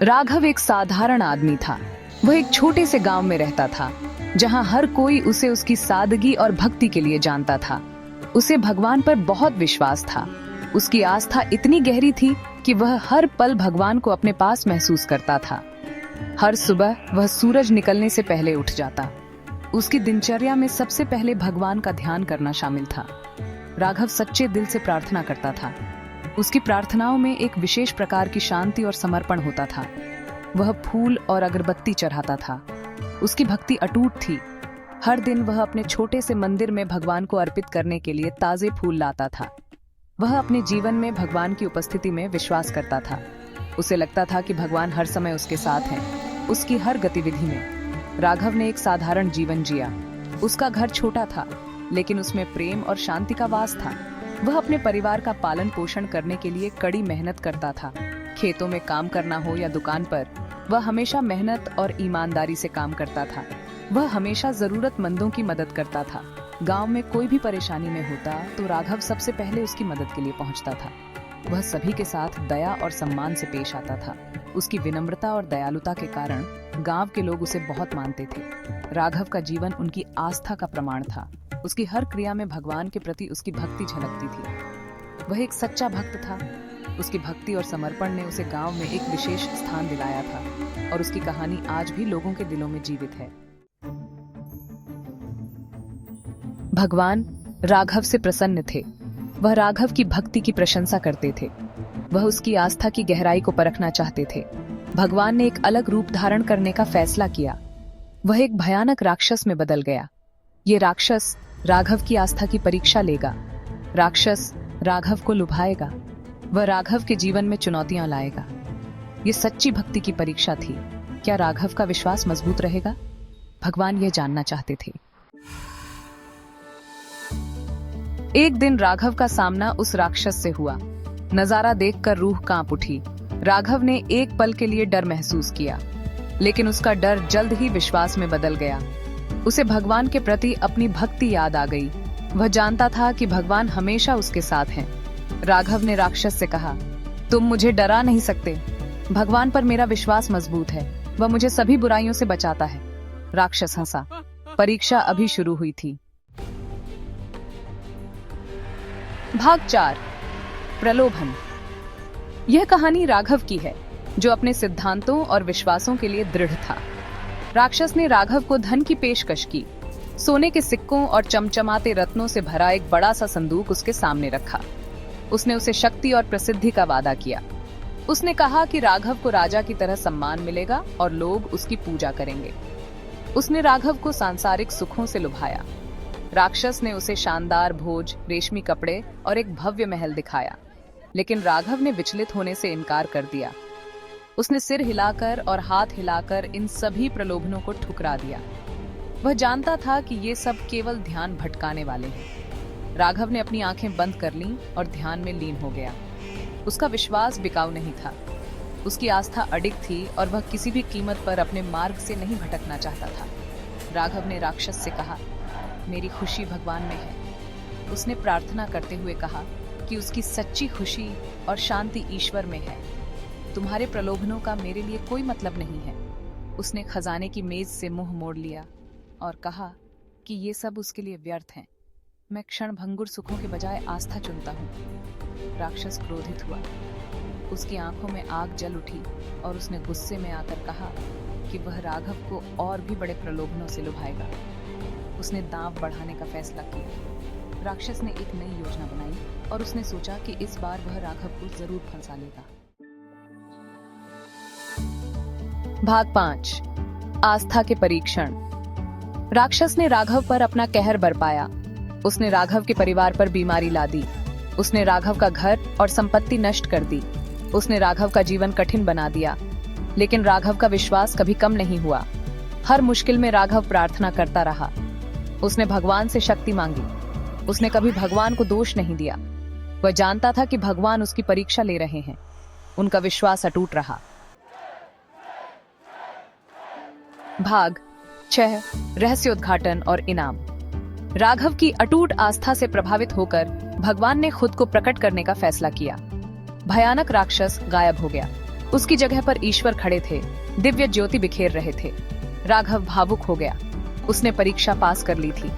राघव एक साधारण आदमी था। वह एक छोटे से गांव में रहता था, जहां हर कोई उसे उसकी सादगी और भक्ति के लिए जानता था। उसे भगवान पर बहुत विश्वास था। उसकी आस्था इतनी गहरी थी कि वह हर पल भगवान को अपने पास महसूस करता था। हर सुबह वह सूरज निकलने से पहले उठ जाता। उसकी दिनचर्या में सबसे पहले भगवान का ध्यान करना शामिल था। राघव सच्चे दिल से प्रार्थना करता था। उसकी प्रार्थनाओं में एक विशेष प्रकार की शांति और समर्पण होता था। वह फूल और अगरबत्ती चढ़ाता था। उसकी भक्ति अटूट थी। हर दिन वह अपने छोटे से मंदिर में भगवान को अर्पित करने के लिए ताजे फूल लाता था। वह अपने जीवन में भगवान की उपस्थिति में विश्वास करता था। उसे लगता था कि भगवान हर समय उसके साथ हैं, उसकी हर गतिविधि में। राघव ने एक साधारण जीवन जिया। उसका घर छोटा था, लेकिन उसमें प्रेम और शांति का वास था। वह अपने परिवार का पालन पोषण करने के लिए कड़ी मेहनत करता था। खेतों में काम करना हो या दुकान पर, वह हमेशा मेहनत और ईमानदारी से काम करता था। वह हमेशा जरूरतमंदों की मदद करता था। गांव में कोई भी परेशानी में होता तो राघव सबसे पहले उसकी मदद के लिए पहुंचता था। वह सभी के साथ दया और सम्मान से पेश आता था। उसकी विनम्रता और दयालुता के कारण गांव के लोग उसे बहुत मानते थे। राघव का जीवन उनकी आस्था का प्रमाण था। उसकी हर क्रिया में भगवान के प्रति उसकी भक्ति झलकती थी। वह एक सच्चा भक्त था। उसकी भक्ति और समर्पण ने उसे गांव में एक विशेष स्थान दिलाया था, और उसकी कहानी आज भी लोगों के दिलों में जीवित है। भगवान राघव से प्रसन्न थे। वह राघव की भक्ति की प्रशंसा करते थे। वह उसकी आस्था की गहराई को परखना चाहते थे। भगवान ने एक अलग रूप धारण करने का फैसला किया। वह एक भयानक राक्षस में बदल गया। ये राक्षस राघव की आस्था की परीक्षा लेगा। राक्षस राघव को लुभाएगा। वह राघव के जीवन में चुनौतियां लाएगा। ये सच्ची भक्ति की परीक्षा थी। क्या राघव का विश्वास मजबूत रहेगा? भगवान यह जानना चाहते थे। एक दिन राघव का सामना उस राक्षस से हुआ। नजारा देखकर रूह कांप उठी। राघव ने एक पल के लिए डर महसूस किया, लेकिन उसका डर जल्द ही विश्वास में बदल गया। उसे भगवान के प्रति अपनी भक्ति याद आ गई। वह जानता था कि भगवान हमेशा उसके साथ हैं। राघव ने राक्षस से कहा, तुम मुझे डरा नहीं सकते। भगवान पर मेरा विश्वास मजबूत है। वह मुझे सभी बुराइयों से बचाता है। राक्षस हंसा। परीक्षा अभी शुरू हुई थी। भाग 4, प्रलोभन। यह कहानी राघव की है, जो अपने सिद्धांतों और विश्वासों के लिए दृढ़ था। राक्षस ने राघव को धन की पेशकश की। सोने के सिक्कों और चमचमाते रत्नों से भरा एक बड़ा सा संदूक उसके सामने रखा। उसने उसे शक्ति और प्रसिद्धि का वादा किया। उसने कहा कि राघव को राजा की तरह सम्मान मिलेगा और लोग उसकी पूजा करेंगे। उसने राघव को सांसारिक सुखों से लुभाया। राक्षस ने उसे शानदार भोज, रेशमी कपड़े और एक भव्य महल दिखाया, लेकिन राघव ने विचलित होने से इनकार कर दिया। उसने सिर हिलाकर और हाथ हिलाकर इन सभी प्रलोभनों को ठुकरा दिया। वह जानता था कि ये सब केवल ध्यान भटकाने वाले हैं। राघव ने अपनी आंखें बंद कर लीं और ध्यान में लीन हो गया। उसका विश्वास बिकाऊ नहीं था। उसकी आस्था अडिग थी और वह किसी भी कीमत पर अपने मार्ग से नहीं भटकना चाहता था। राघव ने राक्षस से कहा, मेरी खुशी भगवान में है। उसने प्रार्थना करते हुए कहा कि उसकी सच्ची खुशी और शांति ईश्वर में है। तुम्हारे प्रलोभनों का मेरे लिए कोई मतलब नहीं है। उसने खजाने की मेज से मुंह मोड़ लिया और कहा कि ये सब उसके लिए व्यर्थ हैं। मैं क्षण भंगुर सुखों के बजाय आस्था चुनता हूँ। राक्षस क्रोधित हुआ। उसकी आंखों में आग जल उठी और उसने गुस्से में आकर कहा कि वह राघव को और भी बड़े प्रलोभनों से लुभाएगा। उसने दांव बढ़ाने का फैसला किया। राक्षस ने एक नई योजना बनाई और उसने सोचा कि इस बार वह राघव को जरूर फंसा लेगा। भाग 5, आस्था के परीक्षण। राक्षस ने राघव पर अपना कहर बरपाया। उसने राघव के परिवार पर बीमारी ला दी। उसने राघव का घर और संपत्ति नष्ट कर दी। उसने राघव का जीवन कठिन बना दिया, लेकिन राघव का विश्वास कभी कम नहीं हुआ। हर मुश्किल में राघव प्रार्थना करता रहा। उसने भगवान से शक्ति मांगी। उसने कभी भगवान को दोष नहीं दिया। वह जानता था कि भगवान उसकी परीक्षा ले रहे हैं। उनका विश्वास अटूट रहा। भाग 6, रहस्योद्घाटन और इनाम। राघव की अटूट आस्था से प्रभावित होकर भगवान ने खुद को प्रकट करने का फैसला किया। भयानक राक्षस गायब हो गया। उसकी जगह पर ईश्वर खड़े थे, दिव्य ज्योति बिखेर रहे थे। राघव भावुक हो गया। उसने परीक्षा पास कर ली थी।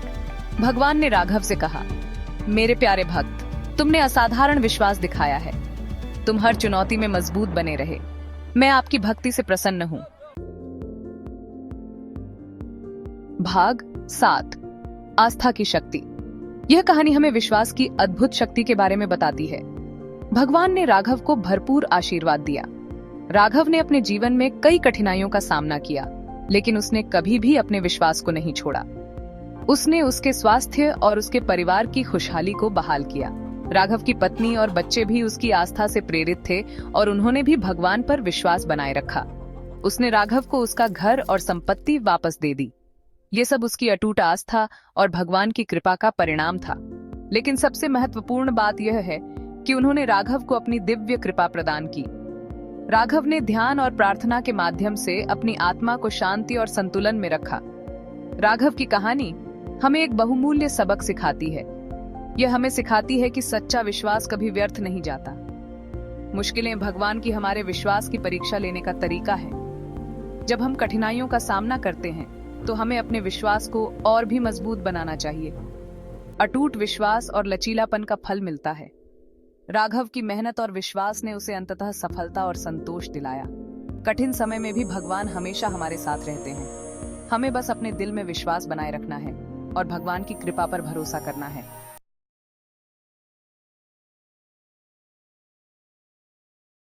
भगवान ने राघव से कहा, मेरे प्यारे भक्त, तुमने असाधारण विश्वास दिखाया है। तुम हर चुनौती में मजबूत बने रहे। मैं आपकी भक्ति से प्रसन्न हूं। भाग 7, आस्था की शक्ति। यह कहानी हमें विश्वास की अद्भुत शक्ति के बारे में बताती है। भगवान ने राघव को भरपूर आशीर्वाद दिया। राघव ने अपने जीवन में कई कठिनाइयों का सामना किया, लेकिन उसने कभी भी अपने विश्वास को नहीं छोड़ा। उसने उसके स्वास्थ्य और उसके परिवार की खुशहाली को बहाल किया। राघव की पत्नी और बच्चे भी उसकी आस्था से प्रेरित थे और उन्होंने भी भगवान पर विश्वास बनाए रखा। उसने राघव को उसका घर और संपत्ति वापस दे दी। ये सब उसकी अटूट आस्था और भगवान की कृपा का परिणाम था। लेकिन सबसे महत्वपूर्ण बात यह है कि उन्होंने राघव को अपनी दिव्य कृपा प्रदान की। राघव ने ध्यान और प्रार्थना के माध्यम से अपनी आत्मा को शांति और संतुलन में रखा। राघव की कहानी हमें एक बहुमूल्य सबक सिखाती है। यह हमें सिखाती है कि सच्चा विश्वास कभी व्यर्थ नहीं जाता। मुश्किलें भगवान की हमारे विश्वास की परीक्षा लेने का तरीका है। जब हम कठिनाइयों का सामना करते हैं तो हमें अपने विश्वास को और भी मजबूत बनाना चाहिए। अटूट विश्वास और लचीलापन का फल मिलता है। राघव की मेहनत और विश्वास ने उसे अंततः सफलता और संतोष दिलाया। कठिन समय में भी भगवान हमेशा हमारे साथ रहते हैं। हमें बस अपने दिल में विश्वास बनाए रखना है और भगवान की कृपा पर भरोसा करना है।